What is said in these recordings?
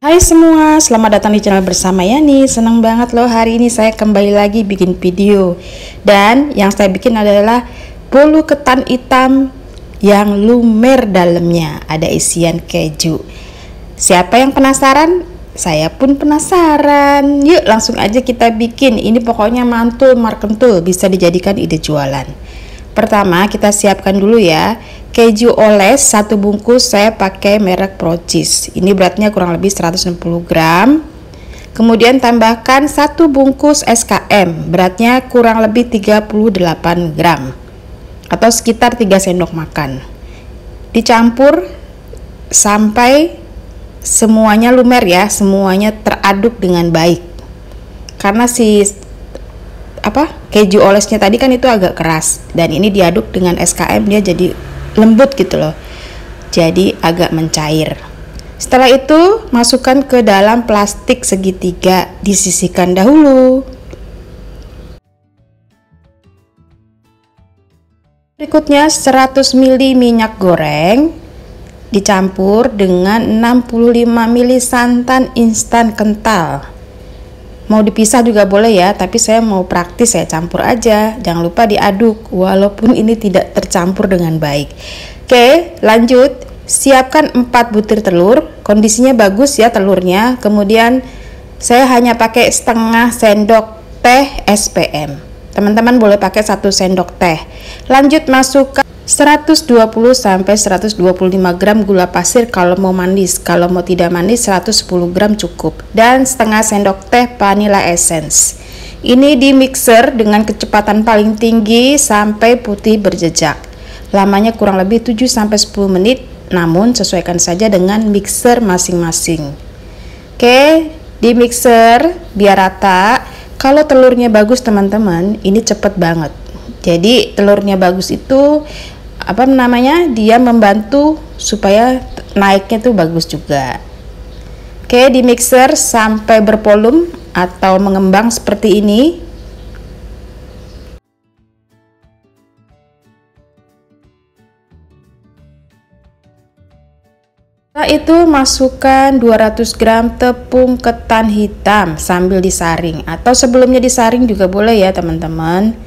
Hai semua, selamat datang di channel bersama Yani. Senang banget loh, hari ini saya kembali lagi bikin video. Dan yang saya bikin adalah bolu ketan hitam yang lumer dalamnya ada isian keju. Siapa yang penasaran? Saya pun penasaran. Yuk langsung aja kita bikin. Ini pokoknya mantul markentul, bisa dijadikan ide jualan. Pertama kita siapkan dulu ya keju oles 1 bungkus, saya pakai merek Procis. Ini beratnya kurang lebih 160 gram. Kemudian tambahkan 1 bungkus SKM, beratnya kurang lebih 38 gram atau sekitar 3 sendok makan. Dicampur sampai semuanya lumer ya, semuanya teraduk dengan baik. Karena si keju olesnya tadi kan itu agak keras, dan ini diaduk dengan SKM dia jadi lembut gitu loh, jadi agak mencair. Setelah itu masukkan ke dalam plastik segitiga, disisihkan dahulu. Berikutnya 100 ml minyak goreng dicampur dengan 65 ml santan instan kental. Mau dipisah juga boleh ya, tapi saya mau praktis, saya campur aja. Jangan lupa diaduk walaupun ini tidak tercampur dengan baik. Oke, lanjut. Siapkan 4 butir telur. Kondisinya bagus ya telurnya. Kemudian saya hanya pakai setengah sendok teh SPM. Teman-teman boleh pakai 1 sendok teh. Lanjut masukkan 120 sampai 125 gram gula pasir kalau mau manis. Kalau mau tidak manis 110 gram cukup. Dan setengah sendok teh vanilla essence. Ini di mixer dengan kecepatan paling tinggi sampai putih berjejak. Lamanya kurang lebih 7 sampai 10 menit, namun sesuaikan saja dengan mixer masing-masing. Oke, di mixer biar rata. Kalau telurnya bagus teman-teman, ini cepet banget. Jadi telurnya bagus itu dia membantu supaya naiknya tuh bagus juga. Oke, di mixer sampai bervolume atau mengembang seperti ini. Setelah itu masukkan 200 gram tepung ketan hitam sambil disaring, atau sebelumnya disaring juga boleh ya teman-teman.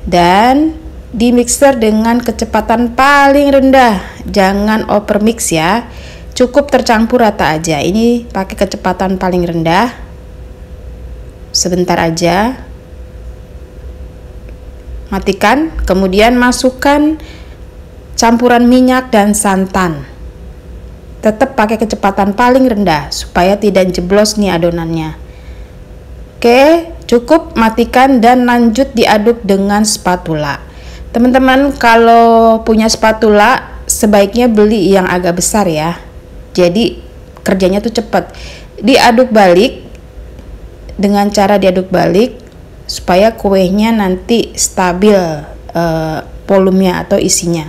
Dan di mixer dengan kecepatan paling rendah, jangan over mix ya, cukup tercampur rata aja. Ini pakai kecepatan paling rendah, sebentar aja, matikan. Kemudian masukkan campuran minyak dan santan, tetap pakai kecepatan paling rendah supaya tidak jeblos nih adonannya. Oke, cukup, matikan dan lanjut diaduk dengan spatula. Teman-teman kalau punya spatula sebaiknya beli yang agak besar ya, jadi kerjanya tuh cepat. Diaduk balik, dengan cara diaduk balik supaya kuenya nanti stabil volumenya atau isinya.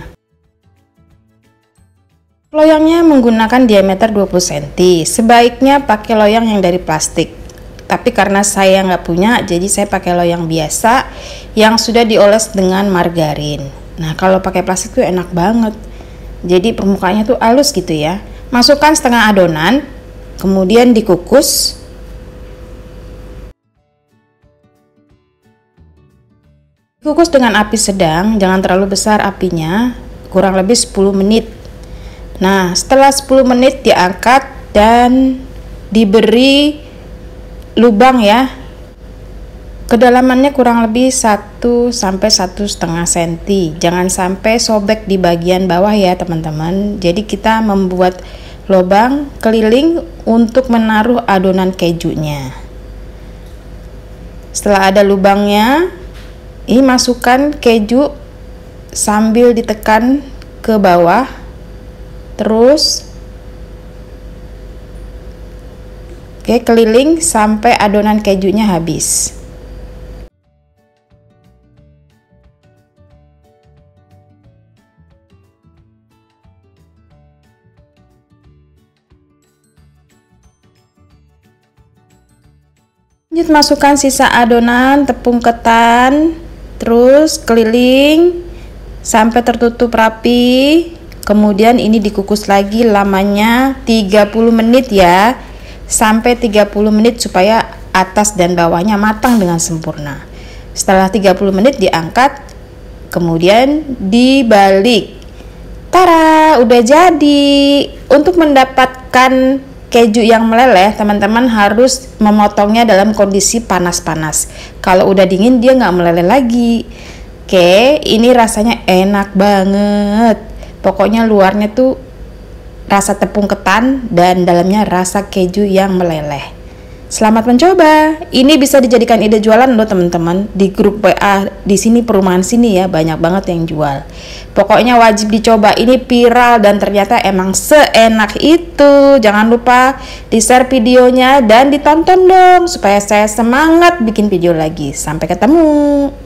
Loyangnya menggunakan diameter 20 cm, sebaiknya pakai loyang yang dari plastik. Tapi karena saya nggak punya, jadi saya pakai loyang biasa yang sudah dioles dengan margarin. Nah kalau pakai plastik tuh enak banget, jadi permukaannya tuh halus gitu ya. Masukkan setengah adonan, kemudian dikukus. Dikukus dengan api sedang, jangan terlalu besar apinya, kurang lebih 10 menit. Nah setelah 10 menit diangkat dan diberi lubang ya, kedalamannya kurang lebih 1 sampai 1,5 cm. Jangan sampai sobek di bagian bawah ya teman-teman. Jadi kita membuat lubang keliling untuk menaruh adonan kejunya. Setelah ada lubangnya, ini masukkan keju sambil ditekan ke bawah terus. Oke, keliling sampai adonan kejunya habis. Lanjut masukkan sisa adonan tepung ketan, terus keliling sampai tertutup rapi. Kemudian ini dikukus lagi lamanya 30 menit ya. sampai 30 menit supaya atas dan bawahnya matang dengan sempurna. Setelah 30 menit diangkat, kemudian dibalik. Tara, udah jadi. Untuk mendapatkan keju yang meleleh, teman-teman harus memotongnya dalam kondisi panas-panas. Kalau udah dingin dia nggak meleleh lagi. Oke, ini rasanya enak banget. Pokoknya luarnya tuh rasa tepung ketan dan dalamnya rasa keju yang meleleh. Selamat mencoba. Ini bisa dijadikan ide jualan loh teman-teman. Di grup WA di sini, perumahan sini ya, banyak banget yang jual. Pokoknya wajib dicoba. Ini viral dan ternyata emang seenak itu. Jangan lupa di-share videonya dan ditonton dong supaya saya semangat bikin video lagi. Sampai ketemu.